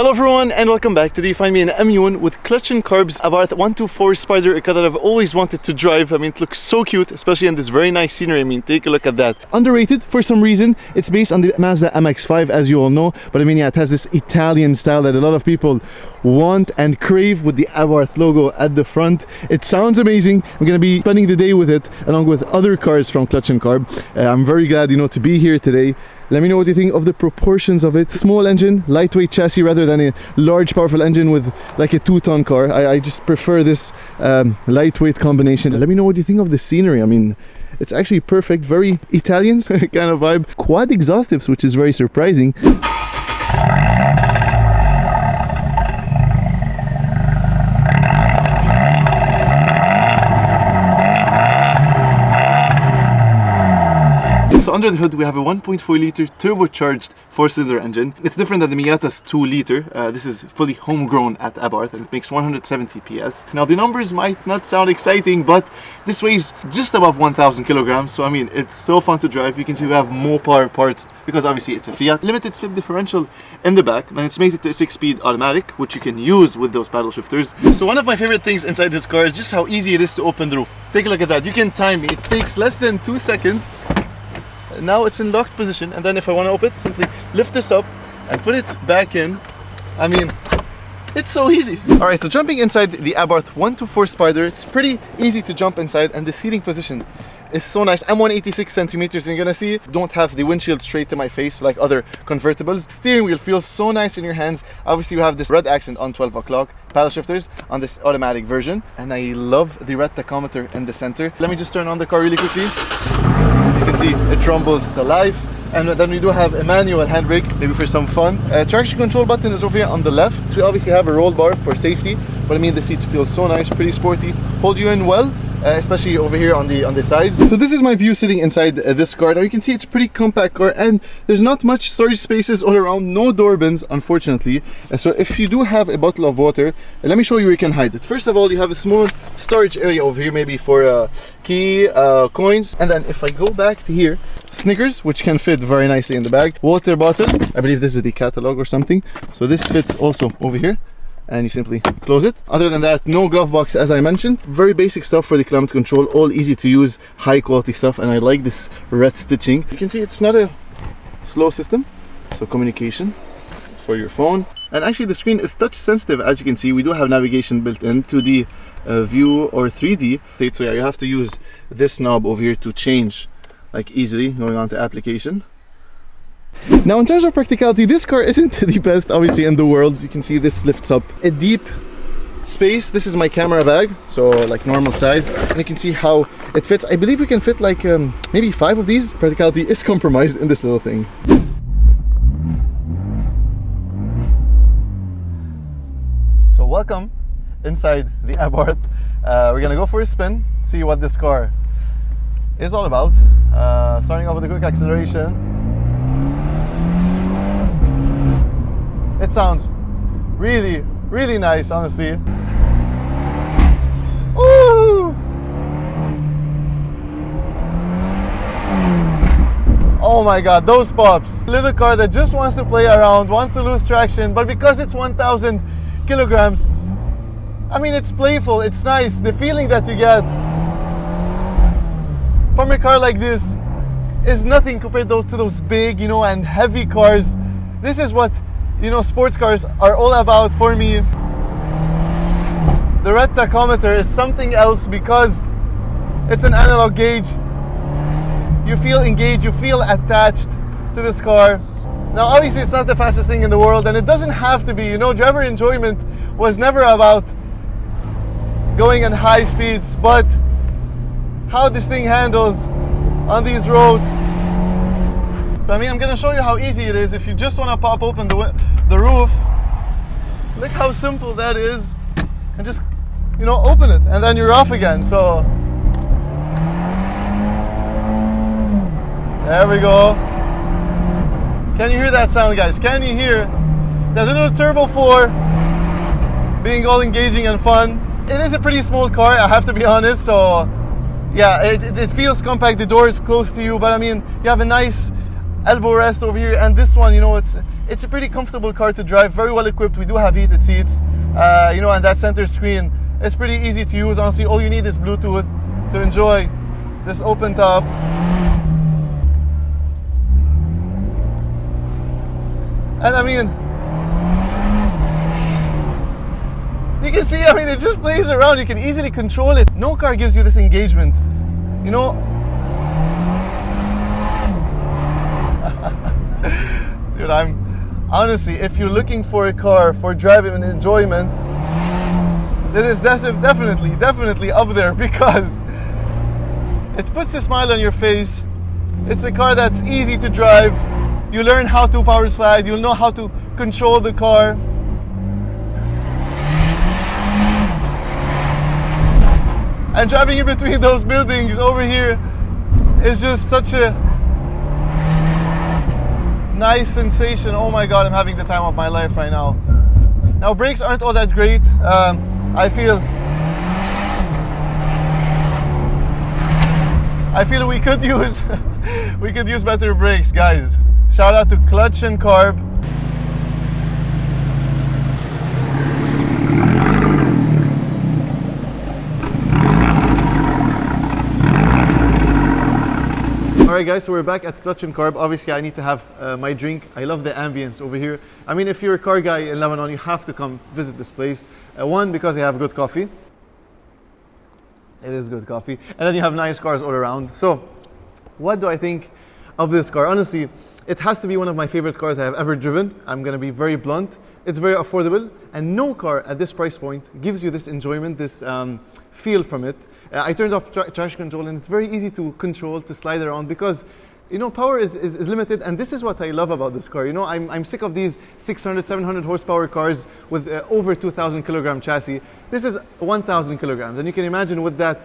Hello everyone and welcome back. Today you find me in M1 with clutch and carbs Abarth 124 Spider, a car that I've always wanted to drive. I mean, it looks so cute, especially in this very nice scenery. I mean, take a look at that. Underrated for some reason. It's based on the Mazda MX-5, as you all know, but I mean, yeah, it has this Italian style that a lot of people want and crave with the Abarth logo at the front. It sounds amazing. I'm gonna be spending the day with it along with other cars from Clutch and Carb. I'm very glad, to be here today. Let me know what you think of the proportions of it. Small engine, lightweight chassis rather than a large powerful engine with like a 2-ton car. I just prefer this lightweight combination. Let me know what you think of the scenery. I mean, it's actually perfect, very Italian kind of vibe. Quad exhaustives, which is very surprising. So under the hood we have a 1.4 litre turbocharged 4-cylinder engine. It's different than the Miata's 2 litre. This is fully homegrown at Abarth and it makes 170 PS. Now the numbers might not sound exciting, but this weighs just above 1,000 kilograms. So I mean, it's so fun to drive. You can see we have more power parts because obviously it's a Fiat. Limited slip differential in the back, and it's mated to a 6-speed automatic, which you can use with those paddle shifters. So one of my favorite things inside this car is just how easy it is to open the roof. Take a look at that. You can time it. It takes less than 2 seconds. Now it's in locked position, and then if I want to open it, simply lift this up and put it back in. I mean, it's so easy. Alright, so jumping inside the Abarth 124 Spider, it's pretty easy to jump inside, and the seating position is so nice. I'm 186 centimeters, and you're gonna see don't have the windshield straight to my face like other convertibles. The steering wheel feels so nice in your hands. Obviously you have this red accent on 12 o'clock, paddle shifters on this automatic version, and I love the red tachometer in the center. Let me just turn on the car really quickly. You can see it rumbles to life, and then we do have a manual handbrake, maybe for some fun. Traction control button is over here on the left. We obviously have a roll bar for safety, but I mean the seats feel so nice, pretty sporty, hold you in well. Especially over here on the sides. So this is my view sitting inside this car. Now you can see it's a pretty compact car, and there's not much storage spaces all around, no door bins unfortunately. So if you do have a bottle of water, let me show you where you can hide it. First of all, you have a small storage area over here, maybe for key, coins, and then if I go back to here, Snickers, which can fit very nicely in the bag, water bottle, I believe this is the catalog or something, so this fits also over here, and you simply close it. Other than that, no glove box as I mentioned. Very basic stuff for the climate control, all easy to use, high quality stuff, and I like this red stitching. You can see it's not a slow system, so communication for your phone. And actually the screen is touch sensitive, as you can see. We do have navigation built in, 2D view or 3D. So yeah, you have to use this knob over here to change like easily, going on to application. Now in terms of practicality, this car isn't the best obviously in the world. You can see this lifts up a deep space. This is my camera bag, so like normal size, and you can see how it fits. I believe we can fit like maybe 5 of these. Practicality is compromised in this little thing. So welcome inside the Abarth. We're gonna go for a spin, see what this car is all about. Starting off with a quick acceleration. It sounds really, really nice, honestly. Ooh! Oh my god, those pops. Little car that just wants to play around, wants to lose traction, but because it's 1,000 kilograms, I mean, it's playful, it's nice. The feeling that you get from a car like this is nothing compared to those big, and heavy cars. This is what sports cars are all about for me. The red tachometer is something else because it's an analog gauge. You feel engaged, you feel attached to this car. Now obviously it's not the fastest thing in the world, and it doesn't have to be. Driver enjoyment was never about going at high speeds, but how this thing handles on these roads. I mean, I'm gonna show you how easy it is if you just want to pop open the roof. Look how simple that is, and just open it, and then you're off again. So there we go. Can you hear that sound, guys? Can you hear that little turbo 4 being all engaging and fun? It is a pretty small car, I have to be honest. So yeah, it feels compact. The door is close to you, but I mean, you have a nice elbow rest over here, and this one, it's a pretty comfortable car to drive, very well equipped. We do have heated seats, you know, and that center screen is pretty easy to use. Honestly, all you need is Bluetooth to enjoy this open top. And I mean, you can see, I mean, it just plays around. You can easily control it. No car gives you this engagement, you know. Dude, honestly, if you're looking for a car for driving and enjoyment, it is definitely up there, because it puts a smile on your face. It's a car that's easy to drive. You learn how to power slide. You'll know how to control the car. And driving in between those buildings over here is just such a nice sensation. Oh my God, I'm having the time of my life right now. Now, brakes aren't all that great. I feel we could use better brakes, guys. Shout out to Clutch and Carb. Alright guys, so we're back at Clutch and Carb. Obviously I need to have my drink. I love the ambience over here. I mean, if you're a car guy in Lebanon, you have to come visit this place. One, because they have good coffee. It is good coffee. And then you have nice cars all around. So, what do I think of this car? Honestly, it has to be one of my favorite cars I have ever driven. I'm going to be very blunt. It's very affordable, and no car at this price point gives you this enjoyment, this feel from it. I turned off traction control, and it's very easy to control, to slide around, because, you know, power is limited, and this is what I love about this car. You know, I'm sick of these 600, 700 horsepower cars with over 2,000 kilogram chassis. This is 1,000 kilograms, and you can imagine with that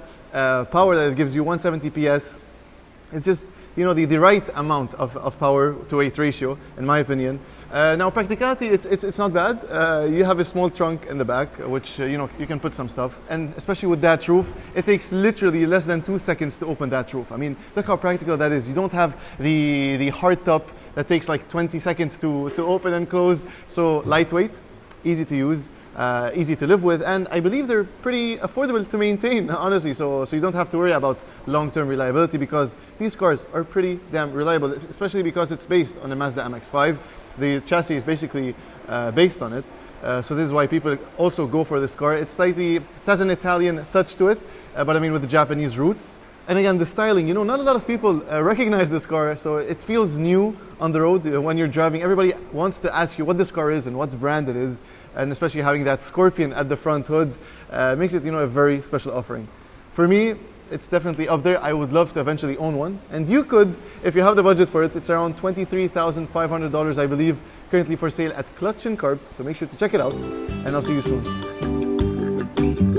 power that it gives you, 170 PS, it's just, you know, the right amount of power to weight ratio, in my opinion. Now, practicality, it's not bad. You have a small trunk in the back, which, you know, you can put some stuff. And especially with that roof, it takes literally less than 2 seconds to open that roof. I mean, look how practical that is. You don't have the hard top that takes like 20 seconds to open and close. So lightweight, easy to use, easy to live with, and I believe they're pretty affordable to maintain, honestly. So you don't have to worry about long-term reliability, because these cars are pretty damn reliable, especially because it's based on a Mazda MX-5. The chassis is basically based on it. So this is why people also go for this car. It has an Italian touch to it, but I mean with the Japanese roots. And again, the styling, you know, not a lot of people recognize this car, so it feels new on the road when you're driving. Everybody wants to ask you what this car is and what brand it is, and especially having that scorpion at the front hood makes it, you know, a very special offering. For me, it's definitely up there. I would love to eventually own one, and you could if you have the budget for it. It's around $23,500, I believe, currently for sale at Clutch and Carb. So make sure to check it out, and I'll see you soon.